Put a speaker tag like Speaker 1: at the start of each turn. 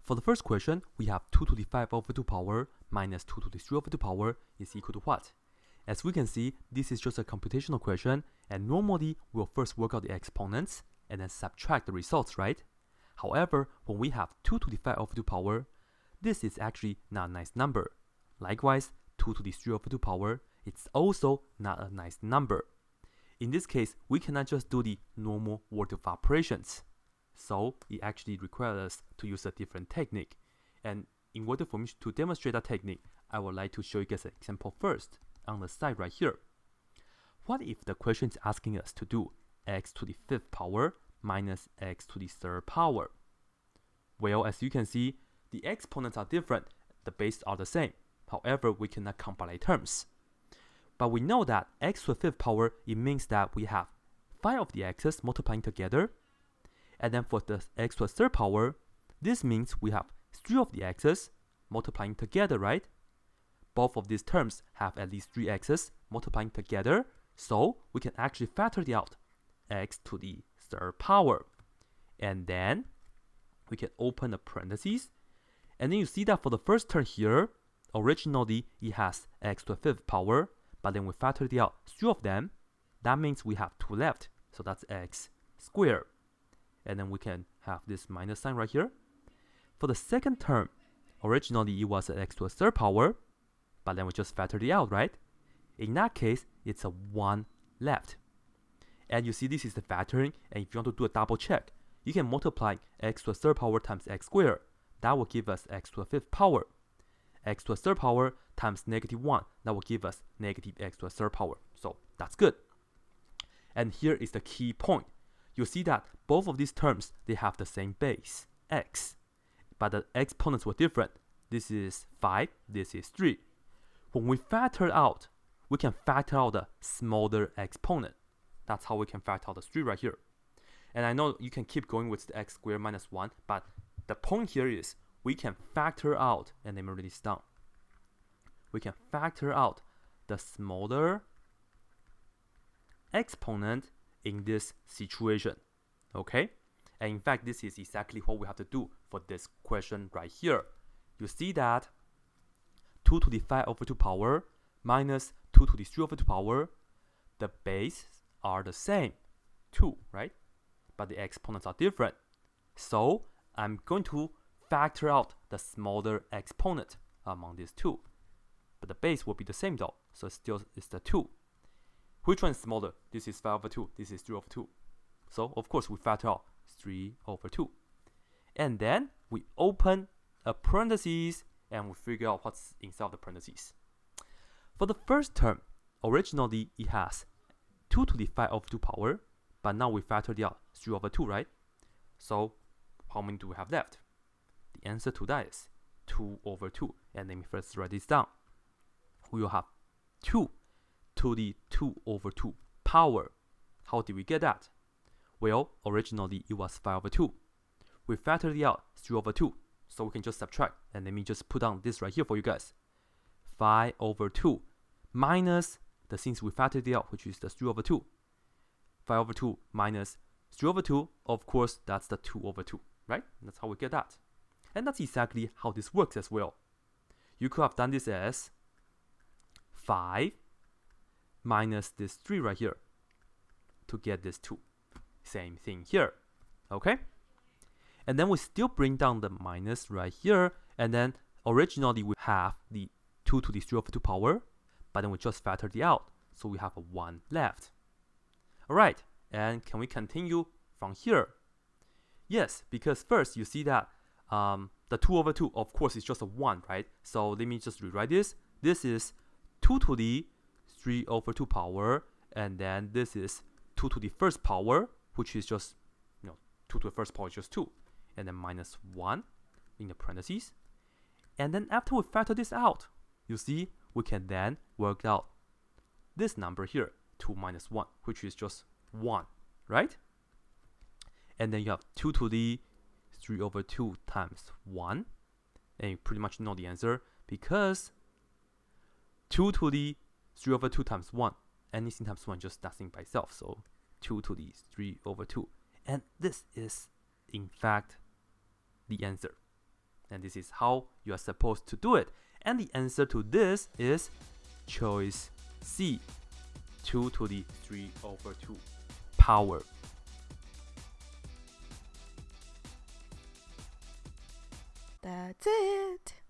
Speaker 1: For the first question, we have 2 to the 5 over 2 power minus 2 to the 3 over 2 power is equal to what? As we can see, this is just a computational question, and normally we'll first work out the exponents and then subtract the results, right? However, when we have 2 to the 5 over 2 power, this is actually not a nice number. Likewise, 2 to the 3 over 2 power, it's also not a nice number. In this case, we cannot just do the normal order of operations. So it actually requires us to use a different technique. And in order for me to demonstrate that technique, I would like to show you guys an example first on the side right here. What if the question is asking us to do x to the 5th power minus x to the 3rd power? Well, as you can see, the exponents are different, the bases are the same. However, we cannot combine terms. But we know that x to the 5th power, it means that we have 5 of the x's multiplying together. And then for the x to the 3rd power, this means we have 3 of the x's multiplying together, right? Both of these terms have at least 3 x's multiplying together, so we can actually factor it out, x to the 3rd power. And then we can open the parentheses, and then you see that for the first term here, originally it has x to the 5th power, but then we factored it out 3 of them. That means we have 2 left, so that's x squared. And then we can have this minus sign right here. For the second term, originally it was x to the 3rd power, but then we just factored it out, right? In that case, it's a 1 left. And you see this is the factoring, and if you want to do a double check, you can multiply x to the 3rd power times x squared. That will give us x to the 5th power. X to the 3rd power times -1, that will give us negative x to the 3rd power. So that's good. And here is the key point. You see that both of these terms, they have the same base, x, but the exponents were different. This is 5, this is 3. When we factor out, we can factor out the smaller exponent. That's how we can factor out the 3 right here. And I know you can keep going with the x squared minus 1, but the point here is we can factor out, and let me write this down. We can factor out the smaller exponent in this situation, okay? And in fact, this is exactly what we have to do for this question right here. You see that 2 to the 5 over 2 power minus 2 to the 3 over 2 power, the bases are the same, 2, right? But the exponents are different. So I'm going to factor out the smaller exponent among these two. But the base will be the same though, so still it's the 2. Which one is smaller? This is 5 over 2, this is 3 over 2. So of course we factor out 3 over 2. And then we open a parentheses and we figure out what's inside the parentheses. For the first term, originally it has 2 to the 5 over 2 power, but now we factored it out 3 over 2, right? So how many do we have left? The answer to that is 2 over 2. And let me first write this down. We will have 2 to the 2 over 2 power. How did we get that? Well, originally it was 5 over 2. We factored it out 3 over 2. So we can just subtract. And let me just put down this right here for you guys. 5 over 2 minus the things we factored it out, which is the 3 over 2. 5 over 2 minus 3 over 2, of course, that's the 2 over 2, right? That's how we get that. And that's exactly how this works as well. You could have done this as 5 minus this 3 right here to get this 2. Same thing here, okay? And then we still bring down the minus right here, and then originally we have the 2 to the 3 over 2 power, but then we just factored it out, so we have a 1 left. Alright, and can we continue from here? Yes, because first you see that the 2 over 2, of course, is just a 1, right? So let me just rewrite this. This is 2 to the 3 over 2 power, and then this is 2 to the 1st power, which is just, 2 to the 1st power is just 2, and then minus 1 in the parentheses. And then after we factor this out, you see, we can then work out this number here, 2 minus 1, which is just 1, right? And then you have 2 to the 3 over 2 times 1, and you pretty much know the answer, because 2 to the 3 over 2 times 1, anything times 1 just nothing by itself, so 2 to the 3 over 2. And this is, in fact, the answer. And this is how you are supposed to do it. And the answer to this is choice C, 2 to the 3/2 power.
Speaker 2: That's it.